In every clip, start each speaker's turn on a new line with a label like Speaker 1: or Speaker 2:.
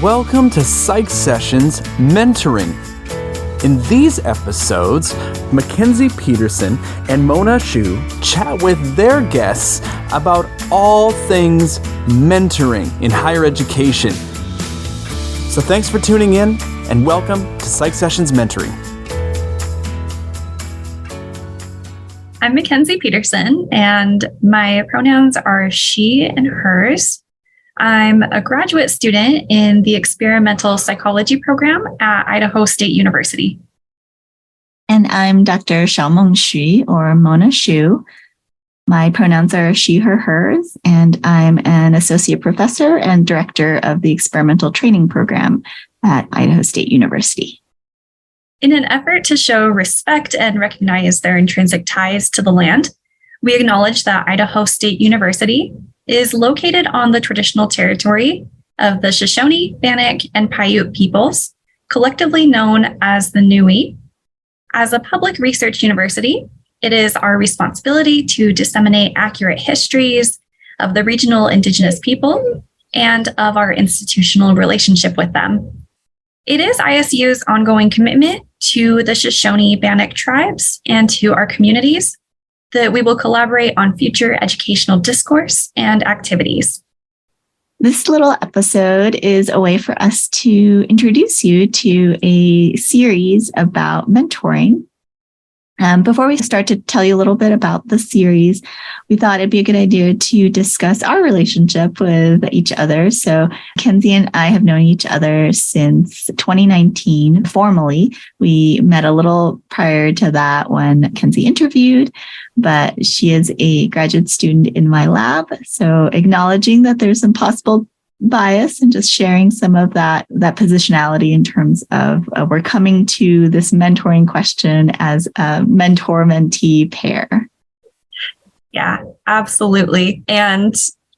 Speaker 1: Welcome to Psych Sessions Mentoring. In these episodes, Makenzie Peterson and Mona Xu chat with their guests about all things mentoring in higher education. So thanks for tuning in and welcome to Psych Sessions Mentoring.
Speaker 2: I'm Makenzie Peterson, and my pronouns are she and hers. I'm a graduate student in the experimental psychology program at Idaho State University.
Speaker 3: And I'm Dr. Xiaomeng Xu, or Mona Xu. My pronouns are she, her, hers, and I'm an associate professor and director of the experimental training program at Idaho State University.
Speaker 2: In an effort to show respect and recognize their intrinsic ties to the land, we acknowledge that Idaho State University is located on the traditional territory of the Shoshone, Bannock, and Paiute peoples, collectively known as the Nui. As a public research university, it is our responsibility to disseminate accurate histories of the regional Indigenous people and of our institutional relationship with them. It is ISU's ongoing commitment to the Shoshone Bannock tribes and to our communities that we will collaborate on future educational discourse and activities.
Speaker 3: This little episode is a way for us to introduce you to a series about mentoring. Before we start to tell you a little bit about the series, we thought it'd be a good idea to discuss our relationship with each other. So Kenzie and I have known each other since 2019 formally. We met a little prior to that when Kenzie interviewed, but she is a graduate student in my lab. So acknowledging that there's some possible bias and just sharing some of that positionality in terms of we're coming to this mentoring question as a mentor-mentee pair.
Speaker 2: Yeah, absolutely. And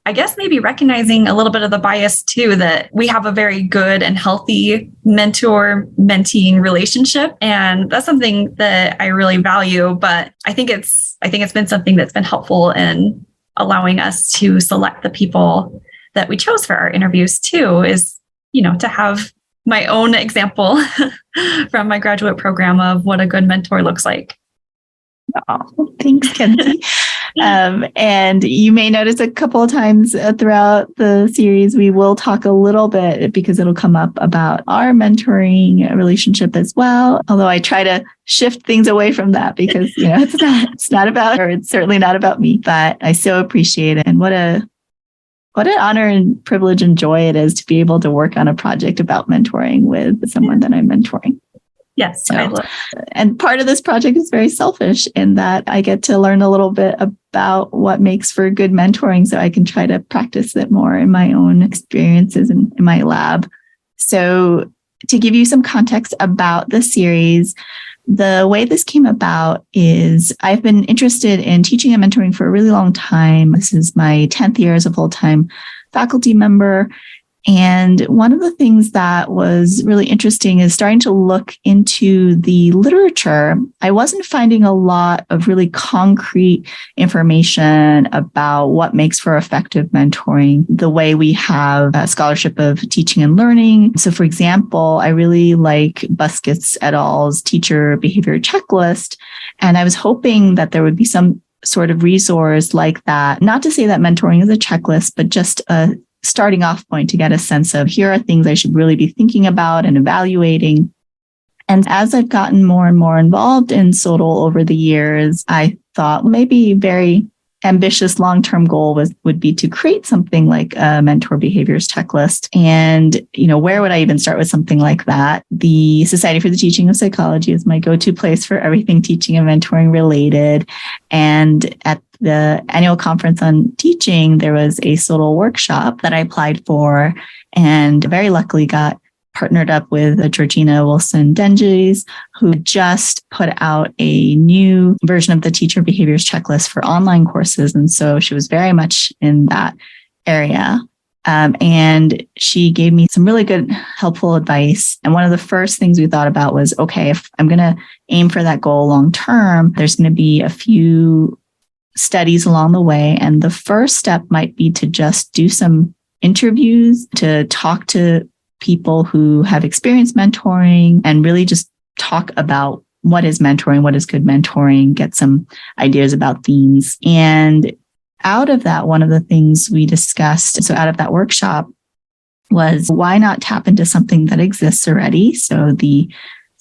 Speaker 2: I guess maybe recognizing a little bit of the bias too, that we have a very good and healthy mentor-menteeing relationship. And that's something that I really value, but I think it's been something that's been helpful in allowing us to select the people that we chose for our interviews too, is, to have my own example from my graduate program of what a good mentor looks like.
Speaker 3: Oh, thanks, Kenzie. And you may notice a couple of times throughout the series, we will talk a little bit, because it'll come up, about our mentoring relationship as well. Although I try to shift things away from that because, it's not about her. It's certainly not about me, but I so appreciate it. And what an honor and privilege and joy it is to be able to work on a project about mentoring with someone that I'm mentoring.
Speaker 2: Yes.
Speaker 3: And part of this project is very selfish in that I get to learn a little bit about what makes for good mentoring so I can try to practice it more in my own experiences in my lab. So to give you some context about the series, the way this came about is I've been interested in teaching and mentoring for a really long time. This is my 10th year as a full-time faculty member. And one of the things that was really interesting is starting to look into the literature. I wasn't finding a lot of really concrete information about what makes for effective mentoring the way we have a scholarship of teaching and learning. So for example, I really like Buskets et al.'s teacher behavior checklist. And I was hoping that there would be some sort of resource like that. Not to say that mentoring is a checklist, but just a starting off point to get a sense of here are things I should really be thinking about and evaluating. And as I've gotten more and more involved in SOTL over the years, I thought maybe a very ambitious long-term goal would be to create something like a mentor behaviors checklist. And, where would I even start with something like that? The Society for the Teaching of Psychology is my go-to place for everything teaching and mentoring related. And at the annual conference on teaching, there was a SOTL workshop that I applied for and very luckily got partnered up with Georgina Wilson-Denges, who just put out a new version of the teacher behaviors checklist for online courses. And so she was very much in that area. And she gave me some really good, helpful advice. And one of the first things we thought about was, okay, if I'm going to aim for that goal long term, there's going to be a few studies along the way. And the first step might be to just do some interviews, to talk to people who have experienced mentoring and really just talk about what is mentoring, what is good mentoring, get some ideas about themes. And out of that, one of the things we discussed, so out of that workshop, was why not tap into something that exists already? So the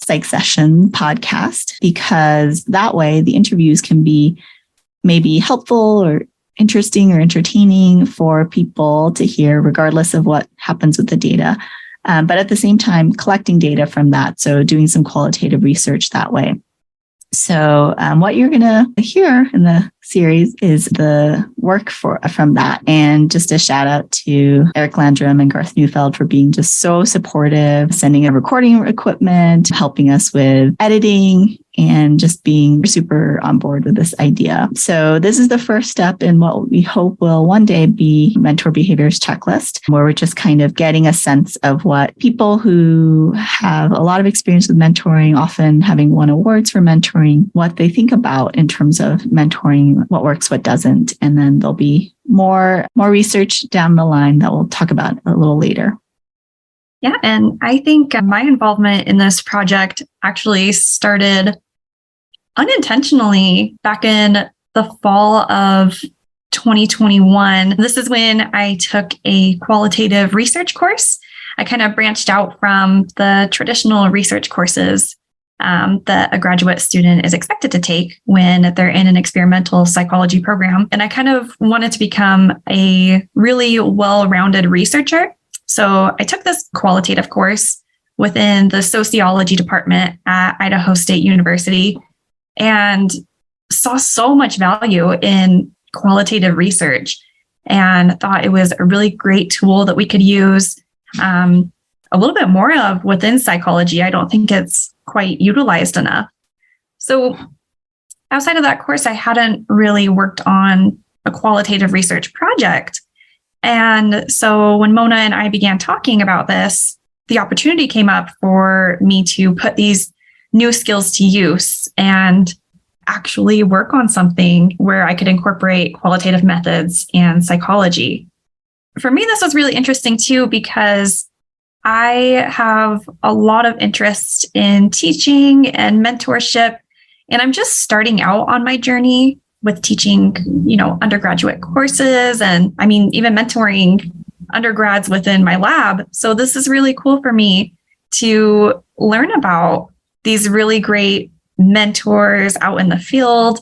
Speaker 3: Psych Session podcast, because that way the interviews can be maybe helpful or interesting or entertaining for people to hear, regardless of what happens with the data. But at the same time, collecting data from that. So doing some qualitative research that way. So what you're going to hear in the series is the work from that. And just a shout out to Eric Landrum and Garth Neufeld for being just so supportive, sending in recording equipment, helping us with editing, and just being super on board with this idea. So this is the first step in what we hope will one day be Mentor Behaviors Checklist, where we're just kind of getting a sense of what people who have a lot of experience with mentoring, often having won awards for mentoring, what they think about in terms of mentoring, what works, what doesn't. And then there'll be more research down the line that we'll talk about a little later.
Speaker 2: Yeah, and I think my involvement in this project actually started unintentionally back in the fall of 2021. This is when I took a qualitative research course. I kind of branched out from the traditional research courses that a graduate student is expected to take when they're in an experimental psychology program. And I kind of wanted to become a really well-rounded researcher. So I took this qualitative course within the sociology department at Idaho State University and saw so much value in qualitative research and thought it was a really great tool that we could use a little bit more of within psychology. I don't think it's quite utilized enough. So outside of that course, I hadn't really worked on a qualitative research project. And so when Mona and I began talking about this, the opportunity came up for me to put these new skills to use and actually work on something where I could incorporate qualitative methods and psychology. For me, this was really interesting too, because I have a lot of interest in teaching and mentorship, and I'm just starting out on my journey with teaching, undergraduate courses, and even mentoring undergrads within my lab. So this is really cool for me to learn about these really great mentors out in the field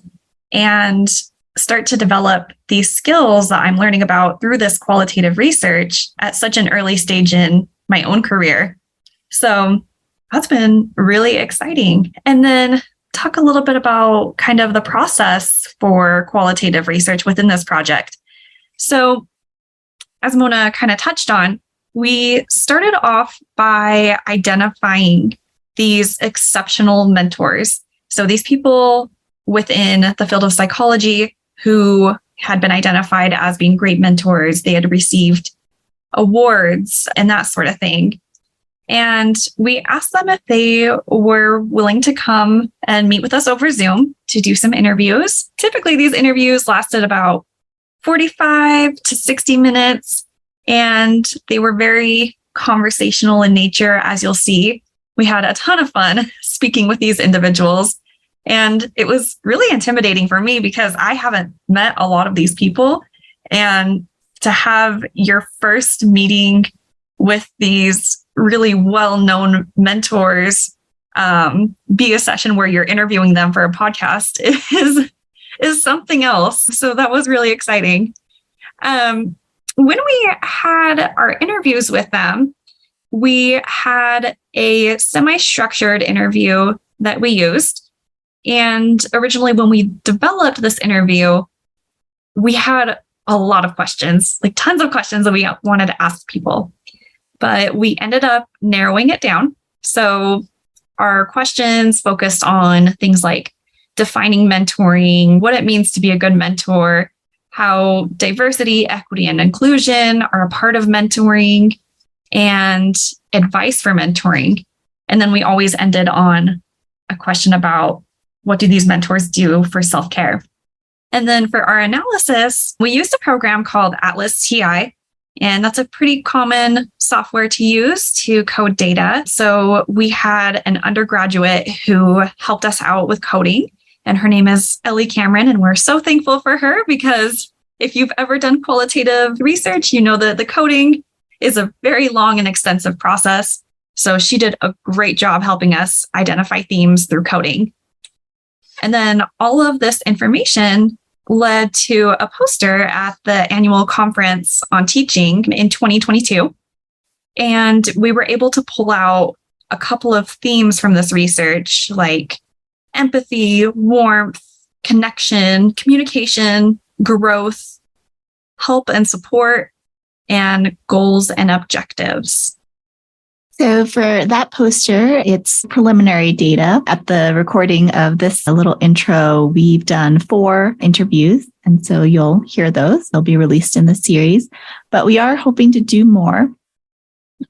Speaker 2: and start to develop these skills that I'm learning about through this qualitative research at such an early stage in my own career. So that's been really exciting. And then talk a little bit about kind of the process for qualitative research within this project. So as Mona kind of touched on, we started off by identifying these exceptional mentors. So these people within the field of psychology who had been identified as being great mentors, they had received awards and that sort of thing. And we asked them if they were willing to come and meet with us over Zoom to do some interviews. Typically, these interviews lasted about 45 to 60 minutes, and they were very conversational in nature, as you'll see. We had a ton of fun speaking with these individuals, and it was really intimidating for me because I haven't met a lot of these people, and to have your first meeting with these really well-known mentors be a session where you're interviewing them for a podcast is something else. So that was really exciting. When we had our interviews with them, we had a semi-structured interview that we used. And originally when we developed this interview, we had a lot of questions, like tons of questions that we wanted to ask people. But we ended up narrowing it down. So our questions focused on things like defining mentoring, what it means to be a good mentor, how diversity, equity, and inclusion are a part of mentoring, and advice for mentoring. And then we always ended on a question about what do these mentors do for self-care. And then for our analysis, we used a program called Atlas TI. And that's a pretty common software to use to code data. So we had an undergraduate who helped us out with coding, and her name is Ellie Cameron. And we're so thankful for her because if you've ever done qualitative research, you know that the coding is a very long and extensive process. So she did a great job helping us identify themes through coding. And then all of this information led to a poster at the annual conference on teaching in 2022. And we were able to pull out a couple of themes from this research, like empathy, warmth, connection, communication, growth, help and support, and goals and objectives.
Speaker 3: So for that poster, it's preliminary data. At the recording of this little intro, we've done 4 interviews. And so you'll hear those. They'll be released in the series. But we are hoping to do more.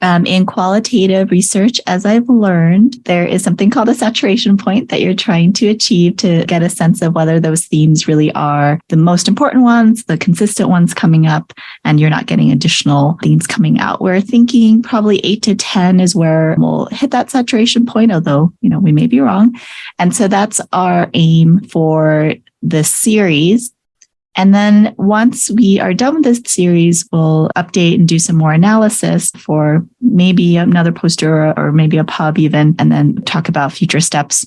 Speaker 3: In qualitative research, as I've learned, there is something called a saturation point that you're trying to achieve to get a sense of whether those themes really are the most important ones, the consistent ones coming up, and you're not getting additional themes coming out. We're thinking probably 8 to 10 is where we'll hit that saturation point, although, we may be wrong. And so that's our aim for this series. And then once we are done with this series, we'll update and do some more analysis for maybe another poster or maybe a pub even, and then talk about future steps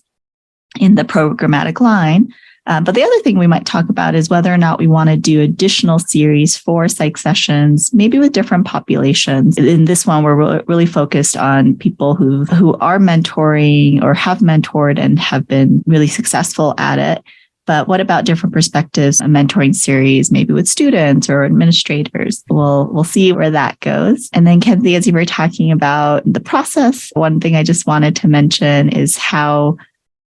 Speaker 3: in the programmatic line. But the other thing we might talk about is whether or not we want to do additional series for psych sessions, maybe with different populations. In this one, we're really focused on people who are mentoring or have mentored and have been really successful at it. But what about different perspectives, a mentoring series, maybe with students or administrators? We'll see where that goes. And then, Kenzie, as you were talking about the process, one thing I just wanted to mention is how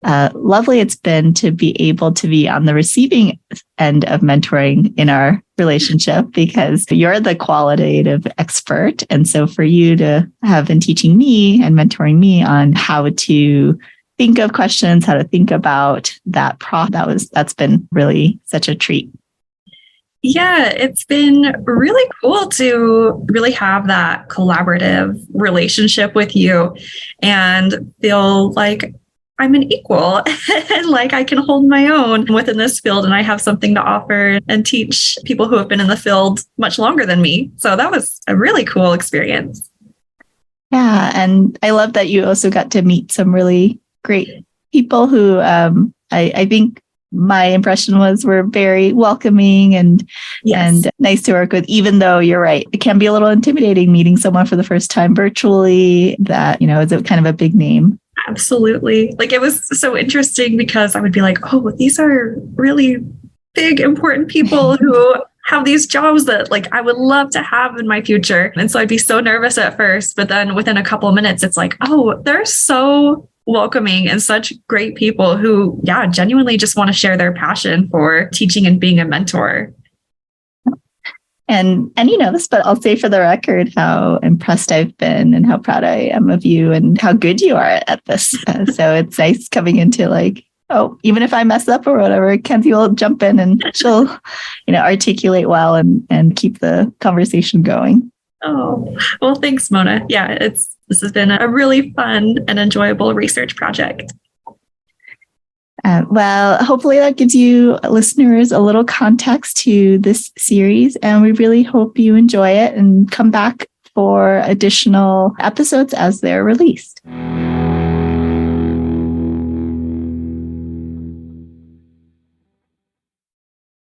Speaker 3: lovely it's been to be able to be on the receiving end of mentoring in our relationship, because you're the qualitative expert. And so for you to have been teaching me and mentoring me on how to think of questions, how to think about that that's been really such a treat.
Speaker 2: Yeah, it's been really cool to really have that collaborative relationship with you and feel like I'm an equal and like I can hold my own within this field, and I have something to offer and teach people who have been in the field much longer than me. So that was a really cool experience.
Speaker 3: Yeah, and I love that you also got to meet some really great people who I think my impression were very welcoming and nice to work with, even though you're right, it can be a little intimidating meeting someone for the first time virtually that, is a kind of a big name.
Speaker 2: Absolutely. Like, it was so interesting because I would be like, oh, these are really big, important people who have these jobs that like I would love to have in my future. And so I'd be so nervous at first, but then within a couple of minutes, it's like, oh, they're so welcoming and such great people who, genuinely just want to share their passion for teaching and being a mentor.
Speaker 3: And you know this, but I'll say for the record how impressed I've been and how proud I am of you and how good you are at this. So it's nice coming into like, oh, even if I mess up or whatever, Kenzie will jump in and she'll, articulate well and keep the conversation going.
Speaker 2: Oh, well, thanks, Mona. Yeah, this has been a really fun and enjoyable research project.
Speaker 3: Well, hopefully that gives you listeners a little context to this series, and we really hope you enjoy it and come back for additional episodes as they're released.